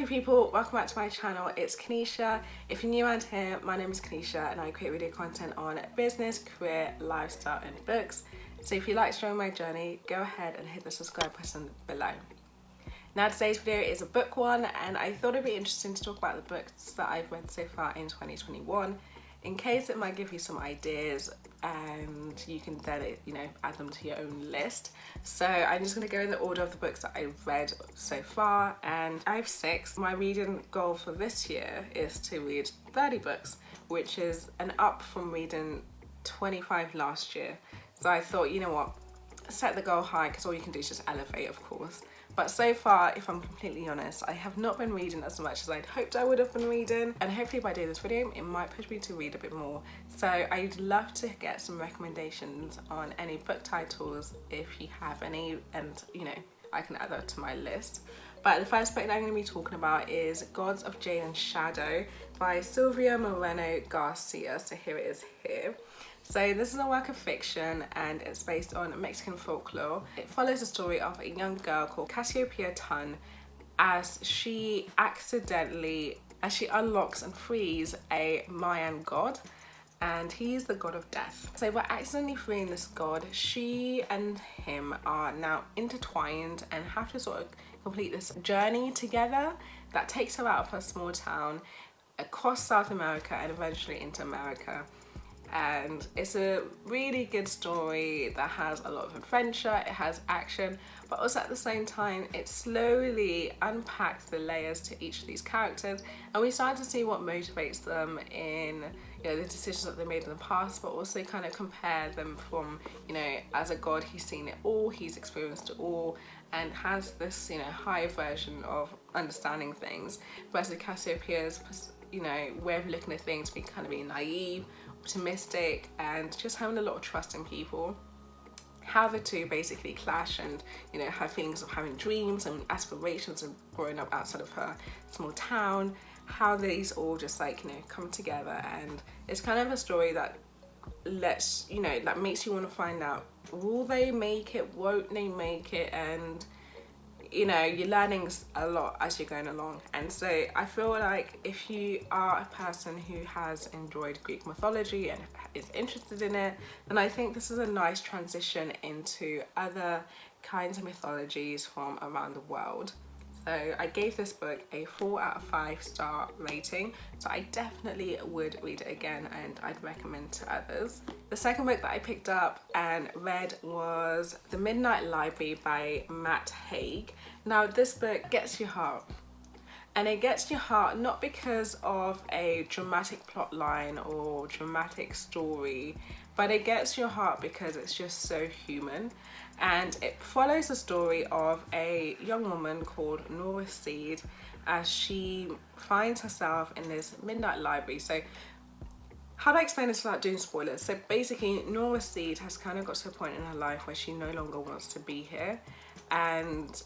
lovely people, welcome back to my channel. It's Canisha. If you're new around here, my name is Canisha and I create video content on business, career, lifestyle and books. So if you like showing my journey, go ahead and hit the subscribe button below. Now today's video is a book one, and I thought it'd be interesting to talk about the books that I've read so far in 2021 in case it might give you some ideas and you can then, add them to your own list. So I'm just going to go in the order of the books that I've read so far, and I have 6. My reading goal for this year is to read 30 books, which is an up from reading 25 last year. So I thought, you know what, set the goal high, because all you can do is just elevate, of course. But so far, if I'm completely honest, I have not been reading as much as I'd hoped I would have been reading, and hopefully by doing this video it might push me to read a bit more. So I'd love to get some recommendations on any book titles if you have any, and I can add that to my list. But the first book that I'm going to be talking about is Gods of Jade and Shadow by Silvia Moreno-Garcia. So here it is here. So this is a work of fiction and it's based on Mexican folklore. It follows the story of a young girl called Cassiopeia as she unlocks and frees a Mayan god, and he's the god of death. So by accidentally freeing this god, she and him are now intertwined and have to sort of complete this journey together that takes her out of her small town, across South America and eventually into America. And it's a really good story that has a lot of adventure, it has action, but also at the same time it slowly unpacks the layers to each of these characters, and we start to see what motivates them in the decisions that they made in the past, but also kind of compare them from, as a god, he's seen it all, he's experienced it all, and has this high version of understanding things, versus Cassiopeia's way of looking at things, being kind of being naive, optimistic, and just having a lot of trust in people. How the two basically clash, and her feelings of having dreams and aspirations and growing up outside of her small town, how these all just come together. And it's kind of a story that that makes you want to find out, will they make it, won't they make it, and you're learning a lot as you're going along. And so I feel like if you are a person who has enjoyed Greek mythology and is interested in it, then I think this is a nice transition into other kinds of mythologies from around the world. So I gave this book a 4 out of 5 star rating, so I definitely would read it again and I'd recommend to others. The second book that I picked up and read was The Midnight Library by Haig. Now this book gets your heart, and it gets your heart not because of a dramatic plot line or dramatic story, but it gets your heart because it's just so human. And it follows the story of a young woman called Nora Seed as she finds herself in this midnight library. So how do I explain this without doing spoilers? So basically Nora Seed has kind of got to a point in her life where she no longer wants to be here, and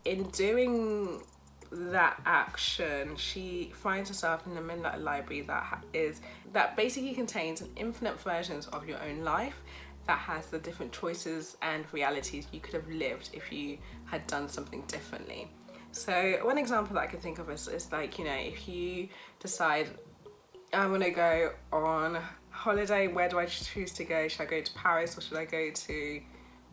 in doing that action she finds herself in the midnight library that basically contains infinite versions of your own life, that has the different choices and realities you could have lived if you had done something differently. So one example that I can think of is if you decide, I want to go on holiday, where do I choose to go? Should I go to Paris or should I go to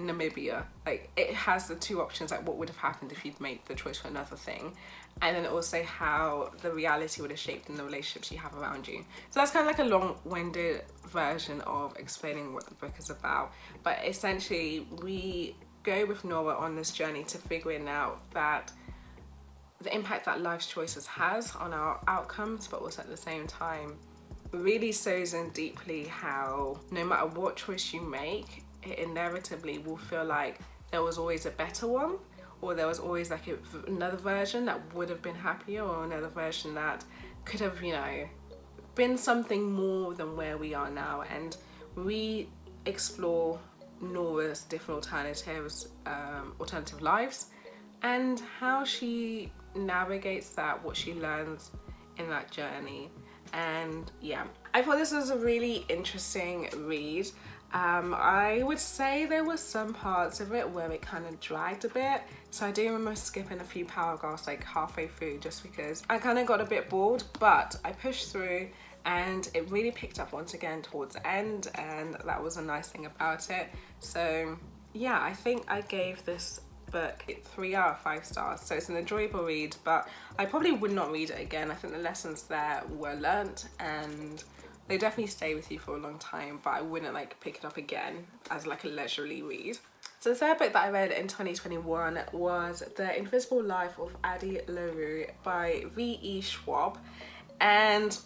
Namibia? It has the two options, what would have happened if you'd made the choice for another thing, and then also how the reality would have shaped in the relationships you have around you. So that's kind of like a long-winded version of explaining what the book is about, but essentially we go with Nora on this journey to figuring out that the impact that life's choices has on our outcomes, but also at the same time really sows in deeply how no matter what choice you make, it inevitably will feel like there was always a better one, or there was always another version that would have been happier, or another version that could have been something more than where we are now. And we explore Nora's different alternative lives and how she navigates that, what she learns in that journey. And yeah, I thought this was a really interesting read. I would say there were some parts of it where it kind of dragged a bit. So I do remember skipping a few paragraphs like halfway through just because I kind of got a bit bored, but I pushed through and it really picked up once again towards the end, and that was a nice thing about it. So yeah, I think I gave this book 3 out of 5 stars. So it's an enjoyable read, but I probably would not read it again. I think the lessons there were learnt and they definitely stay with you for a long time, but I wouldn't like pick it up again as like a leisurely read. So the third book that I read in 2021 was The Invisible Life of Addie LaRue by V.E. Schwab. And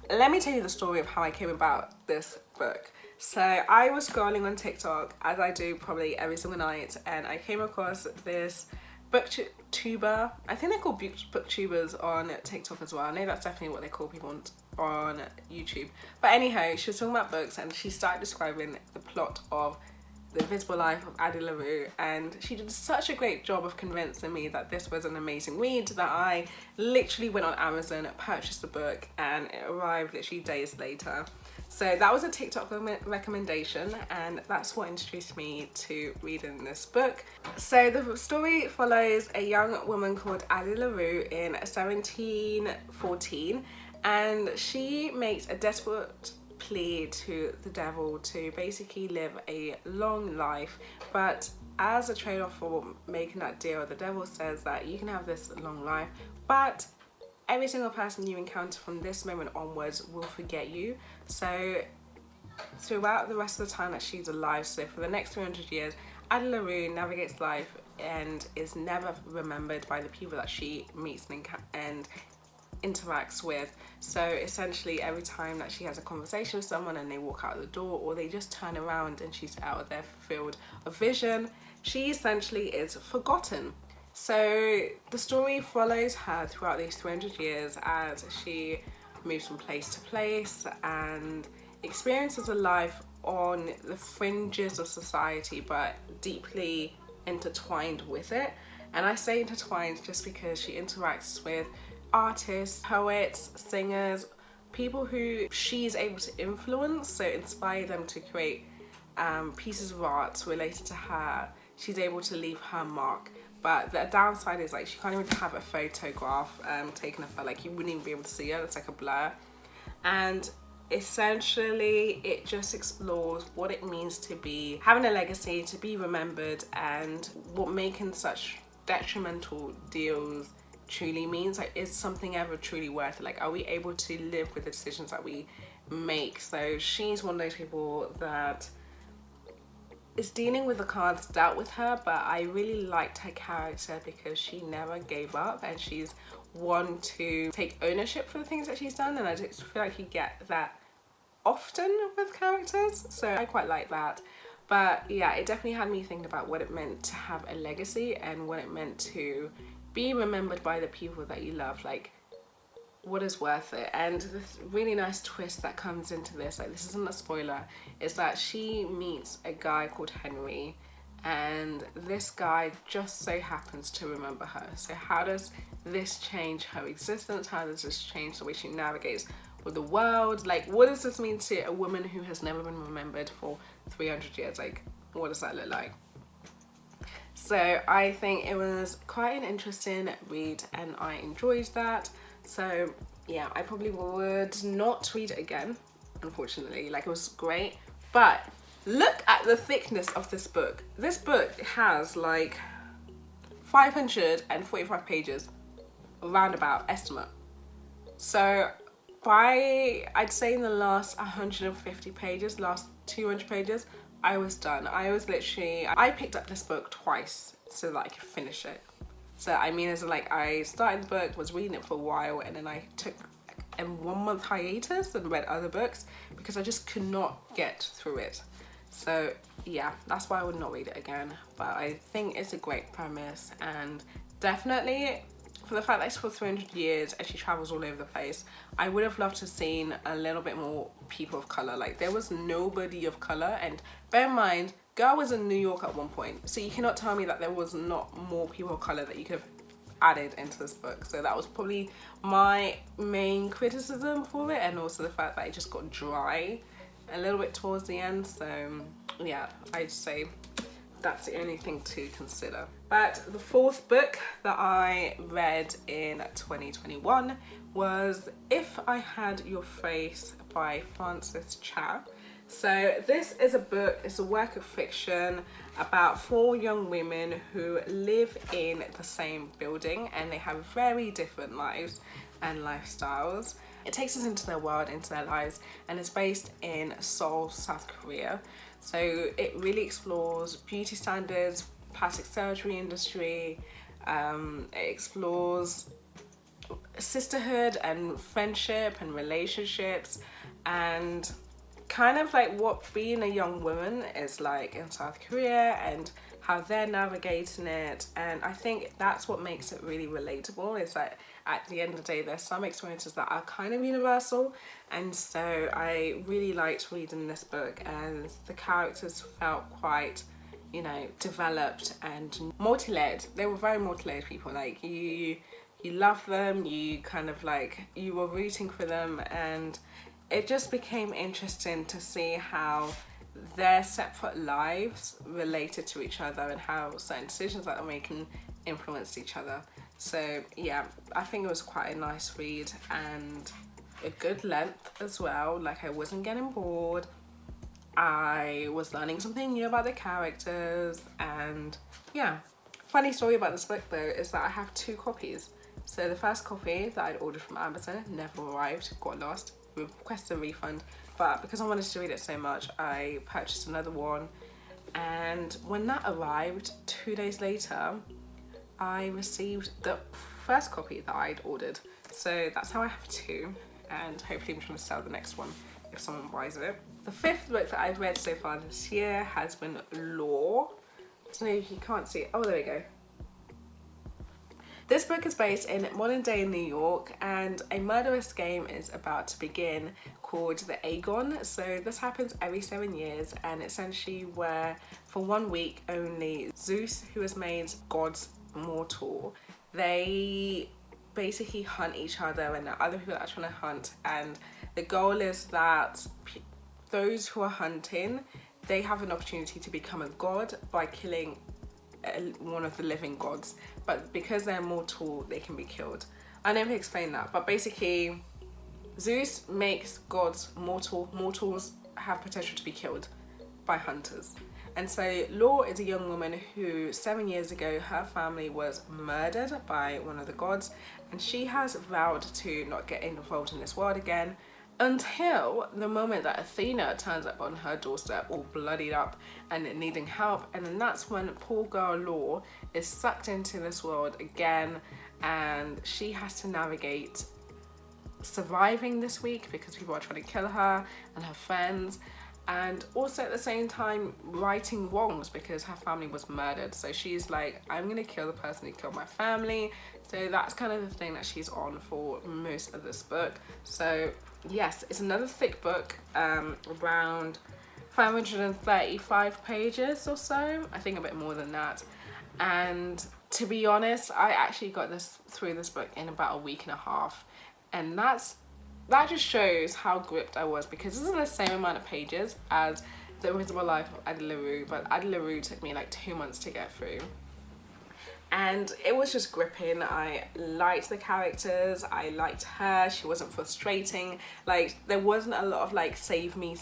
let me tell you the story of how I came about this book. So I was scrolling on TikTok, as I do probably every single night, and I came across this booktuber. I think they're called booktubers on TikTok as well. I know that's definitely what they call people on YouTube. But anyhow, she was talking about books and she started describing the plot of The Invisible Life of Addie LaRue, and she did such a great job of convincing me that this was an amazing read that I literally went on Amazon, purchased the book, and it arrived literally days later. So that was a TikTok recommendation, and that's what introduced me to reading this book. So the story follows a young woman called Addie LaRue in 1714, and she makes a desperate plea to the devil to basically live a long life, but as a trade-off for making that deal, the devil says that you can have this long life, but every single person you encounter from this moment onwards will forget you. So throughout the rest of the time that she's alive, so for the next 300 years, Addie LaRue navigates life and is never remembered by the people that she meets and interacts with. So essentially every time that she has a conversation with someone and they walk out the door, or they just turn around and she's out of their field of vision, she essentially is forgotten. So the story follows her throughout these 300 years as she moves from place to place and experiences a life on the fringes of society, but deeply intertwined with it. And I say intertwined just because she interacts with artists, poets, singers, people who she's able to influence, so inspire them to create pieces of art related to her. She's able to leave her mark. But the downside is like she can't even have a photograph taken of her, like you wouldn't even be able to see her, it's like a blur. And essentially it just explores what it means to be having a legacy, to be remembered, and what making such detrimental deals truly means. Like, is something ever truly worth it? Like, are we able to live with the decisions that we make? So she's one of those people that is dealing with the cards dealt with her, but I really liked her character because she never gave up and she's one to take ownership for the things that she's done, and I just feel like you get that often with characters, so I quite like that. But yeah, it definitely had me thinking about what it meant to have a legacy and what it meant to be remembered by the people that you love. Like, what is worth it? And the really nice twist that comes into this, like this isn't a spoiler, is that she meets a guy called Henry, and this guy just so happens to remember her. So how does this change her existence? How does this change the way she navigates with the world? Like, what does this mean to a woman who has never been remembered for 300 years? Like, what does that look like? So I think it was quite an interesting read and I enjoyed that. So yeah, I probably would not read it again, unfortunately. Like, it was great, but look at the thickness of this book. This book has like 545 pages, roundabout estimate. So I'd say in the last 150 pages, last 200 pages, I was done. I picked up this book twice so that I could finish it. So I mean, as like, I started the book, was reading it for a while, and then I took a 1 month hiatus and read other books because I just could not get through it. So yeah, that's why I would not read it again. But I think it's a great premise, and definitely for the fact that it's for 300 years and she travels all over the place, I would have loved to have seen a little bit more people of color. Like, there was nobody of color, and bear in mind, girl was in New York at one point, so you cannot tell me that there was not more people of color that you could have added into this book. So that was probably my main criticism for it, and also the fact that it just got dry. a little bit towards the end, so yeah, I'd say that's the only thing to consider. But the fourth book that I read in 2021 was If I Had Your Face by Frances Cha. So this is a book, it's a work of fiction about 4 young women who live in the same building and they have very different lives and lifestyles. It takes us into their world, into their lives, and it's based in Seoul, South Korea. So it really explores beauty standards, plastic surgery industry, it explores sisterhood and friendship and relationships, and kind of like what being a young woman is like in South Korea and how they're navigating it. And I think that's what makes it really relatable, is that at the end of the day there's some experiences that are kind of universal. And so I really liked reading this book, and the characters felt quite, you know, developed and multi-layered. They were very multi-layered people. Like you love them, you kind of like, you were rooting for them, and it just became interesting to see how their separate lives related to each other and how certain decisions that they're making influenced each other. So yeah, I think it was quite a nice read and a good length as well. Like, I wasn't getting bored, I was learning something new about the characters. And yeah, funny story about this book though is that I have 2 copies. So the first copy that I'd ordered from Amazon never arrived, got lost, requested a refund, but because I wanted to read it so much, I purchased another one. And when that arrived 2 days later, I received the first copy that I'd ordered. So that's how I have 2, and hopefully I'm trying to sell the next one if someone buys it. The 5th book that I've read so far this year has been LaRue. I don't know if you can't see it. Oh, there we go. This book is based in modern day New York, and a murderous game is about to begin called the Aegon. So this happens every 7 years, and essentially where for 1 week only Zeus, who has made gods mortal, they basically hunt each other, and there are other people that are trying to hunt, and the goal is that those who are hunting, they have an opportunity to become a god by killing one of the living gods, but because they're mortal they can be killed. I never explained that, but basically Zeus makes gods mortal, mortals have potential to be killed by hunters. And so LaRue is a young woman who 7 years ago her family was murdered by one of the gods, and she has vowed to not get involved in this world again until the moment that Athena turns up on her doorstep all bloodied up and needing help. And then that's when poor girl LaRue is sucked into this world again, and she has to navigate surviving this week because people are trying to kill her and her friends, and also at the same time righting wrongs because her family was murdered. So she's like, I'm gonna kill the person who killed my family. So that's kind of the thing that she's on for most of this book. So yes, it's another thick book, around 535 pages or so, I think a bit more than that. And to be honest, I actually got through this book in about a week and a half, and that just shows how gripped I was, because this is the same amount of pages as The Invisible Life of Addie LaRue, but Addie LaRue took me like 2 months to get through. And it was just gripping. I liked the characters, I liked her, she wasn't frustrating. Like, there wasn't a lot of like save me,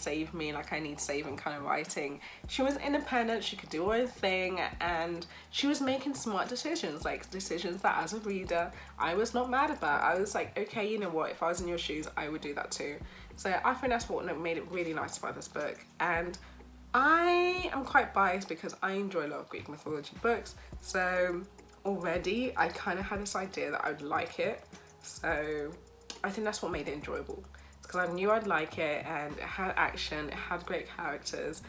like I need saving kind of writing. She was independent, she could do her own thing, and she was making smart decisions, like decisions that as a reader I was not mad about. I was like, okay, you know what, if I was in your shoes I would do that too. So I think that's what made it really nice about this book. And I am quite biased because I enjoy a lot of Greek mythology books, so already I kind of had this idea that I would like it. So I think that's what made it enjoyable, because I knew I'd like it, and it had action, it had great characters,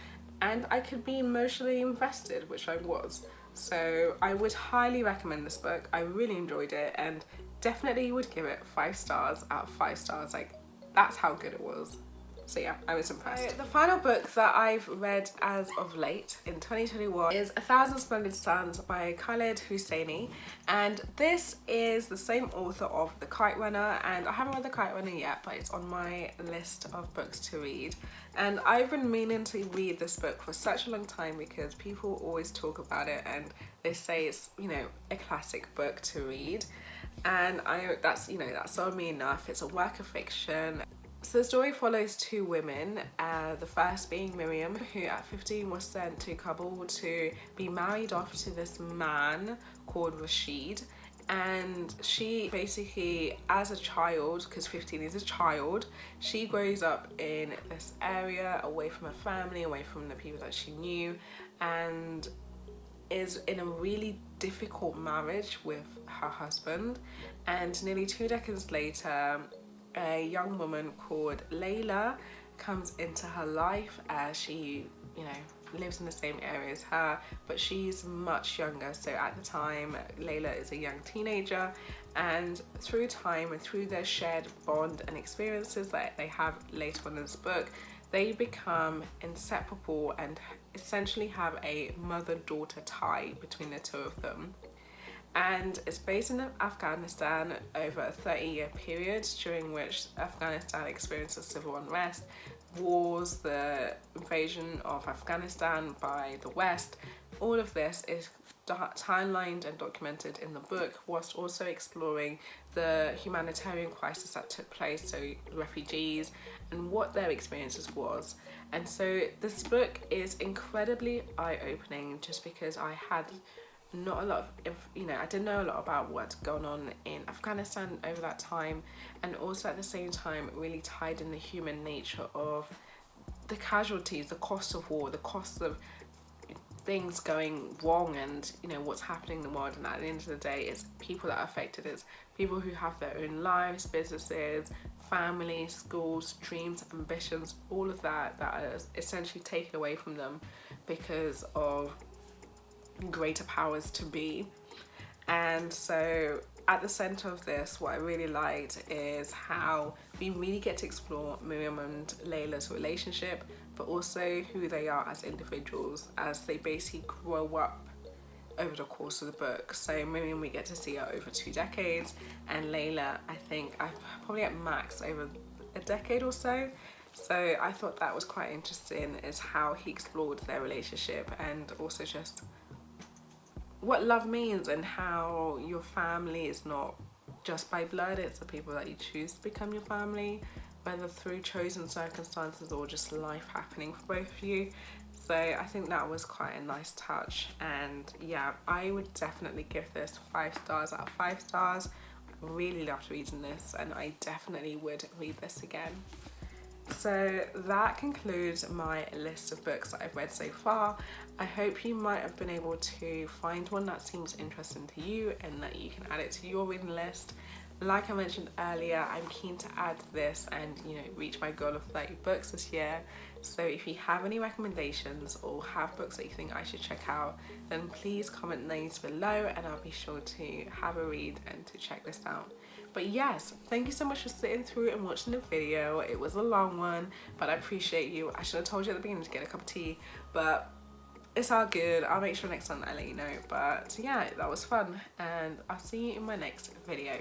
and I could be emotionally invested, which I was. So I would highly recommend this book. I really enjoyed it, and definitely would give it 5 stars out of 5 stars. Like, that's how good it was. So yeah, I was impressed. So the final book that I've read as of late in 2021 is 1,000 Splendid Suns by Khaled Hosseini, and this is the same author of The Kite Runner, and I haven't read The Kite Runner yet, but it's on my list of books to read. And I've been meaning to read this book for such a long time because people always talk about it and they say it's, you know, a classic book to read, and that's sold me enough. It's a work of fiction. So the story follows two women, the first being Miriam, who at 15 was sent to Kabul to be married off to this man called Rashid. And she basically, as a child, because 15 is a child, she grows up in this area away from her family, away from the people that she knew, and is in a really difficult marriage with her husband. And nearly 2 decades later, a young woman called Layla comes into her life. She, you know, lives in the same area as her, but she's much younger. So at the time, Layla is a young teenager, and through time and through their shared bond and experiences that they have later on in this book, they become inseparable and essentially have a mother-daughter tie between the two of them. And it's based in Afghanistan over a 30-year period during which Afghanistan experienced civil unrest, wars, the invasion of Afghanistan by the West. All of this is timelined and documented in the book, whilst also exploring the humanitarian crisis that took place, so refugees, and what their experiences was. And so this book is incredibly eye-opening, just because I had not a lot of, I didn't know a lot about what's going on in Afghanistan over that time, and also at the same time really tied in the human nature of the casualties, the cost of war, the cost of things going wrong, and what's happening in the world. And at the end of the day, it's people that are affected. It's people who have their own lives, businesses, family, schools, dreams, ambitions, all of that are essentially taken away from them because of greater powers to be. And so at the center of this, what I really liked is how we really get to explore Miriam and Layla's relationship, but also who they are as individuals as they basically grow up over the course of the book. So Miriam, we get to see her over 2 decades, and Layla, I think I've probably at max over a decade or so. So I thought that was quite interesting, is how he explored their relationship, and also just what love means, and how your family is not just by blood, it's the people that you choose to become your family, whether through chosen circumstances or just life happening for both of you. So I think that was quite a nice touch, and yeah, I would definitely give this 5 stars out of 5 stars. I really loved reading this, and I definitely would read this again. So that concludes my list of books that I've read so far. I hope you might have been able to find one that seems interesting to you and that you can add it to your reading list. Like I mentioned earlier, I'm keen to add this and reach my goal of 30 books this year. So if you have any recommendations or have books that you think I should check out, then please comment those below, and I'll be sure to have a read and to check this out. But yes, thank you so much for sitting through and watching the video. It was a long one, but I appreciate you. I should have told you at the beginning to get a cup of tea, but it's all good. I'll make sure next time I let you know. But yeah, that was fun, and I'll see you in my next video.